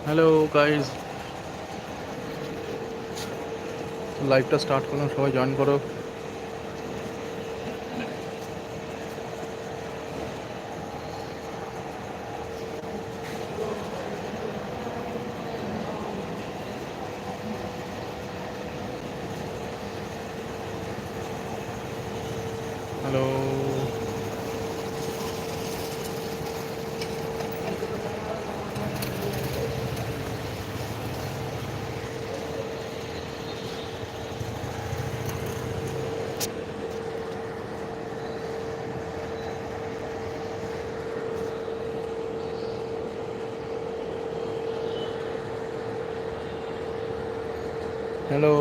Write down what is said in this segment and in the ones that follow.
Hello guys, লাইভটা start করলাম, সবাই জয়েন করো। Hello hello,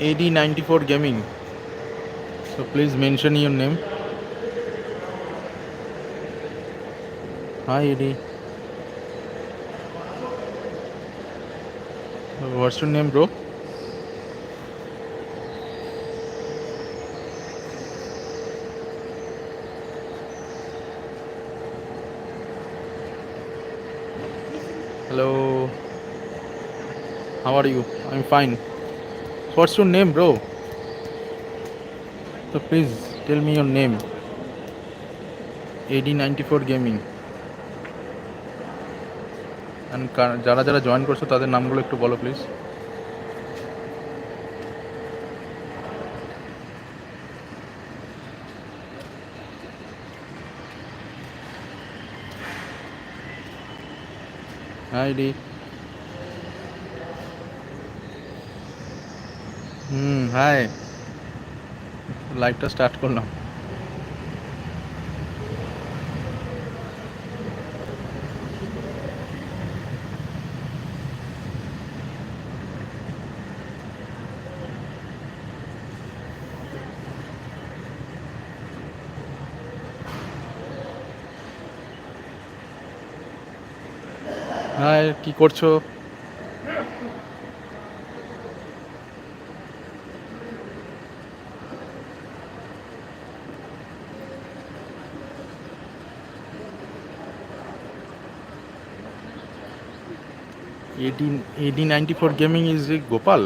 AD94 Gaming, so please mention your name. Hi AD, what's your name bro? Hello, how are you? I'm fine. What's your name bro? So please tell me your name. AD94 Gaming, and যারা যারা join করছো তাদের নামগুলো একটু বলো please. Hi ডি। Hi, লাইভটা start করলাম। হাই, কি করছো? AD94 Gaming is Gopal.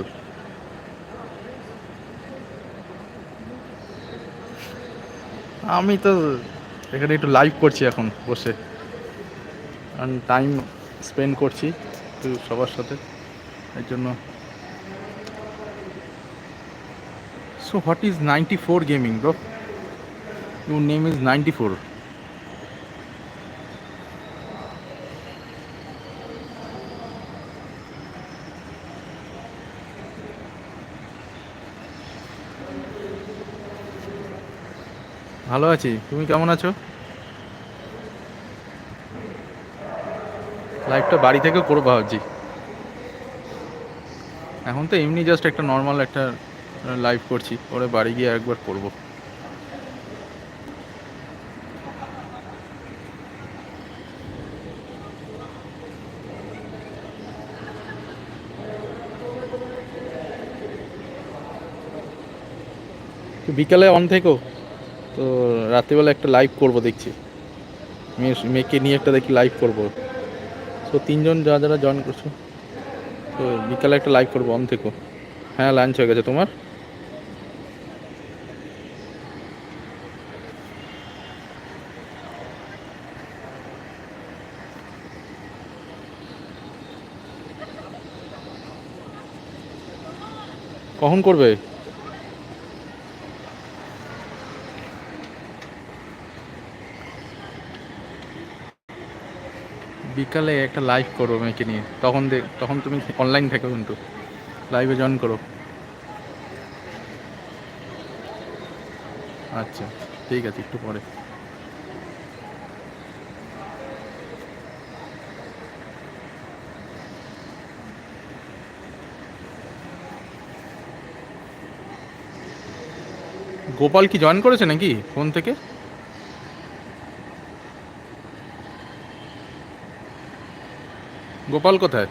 আমি তো এখানে একটু লাইভ করছি এখন বসে, টাইম স্পেন্ড করছি একটু সবার সাথে, এর জন্য। So what is 94 gaming bro? Your name is 94? ভালো আছি, তুমি কেমন আছো? লাইভটা বাড়ি থেকেও করবো ভাবছি। এখন তো এমনি জাস্ট একটা নর্মাল একটা লাইভ করছি, পরে বাড়ি গিয়ে একবার করবো। তো বিকালে অন থেকো, তো রাত্রিবেলা একটা লাইভ করবো দেখছি, মেয়েকে নিয়ে একটা দেখি লাইভ করবো। তো তিনজন যারা যারা জয়েন করছো, তো বিকালে একটা লাইভ করবো, অন থেকো। হ্যাঁ, লাঞ্চ হয়ে গেছে, তোমার? কখন করবে? বিকালে একটা লাইভ করো মেয়েকে নিয়ে, তখন তুমি অনলাইন থেকো, কিন্তু লাইভে জয়েন করো। আচ্ছা, ঠিক আছে, একটু পরে। গোপাল কি জয়েন করেছে নাকি ফোন থেকে? গোপাল কোথায়?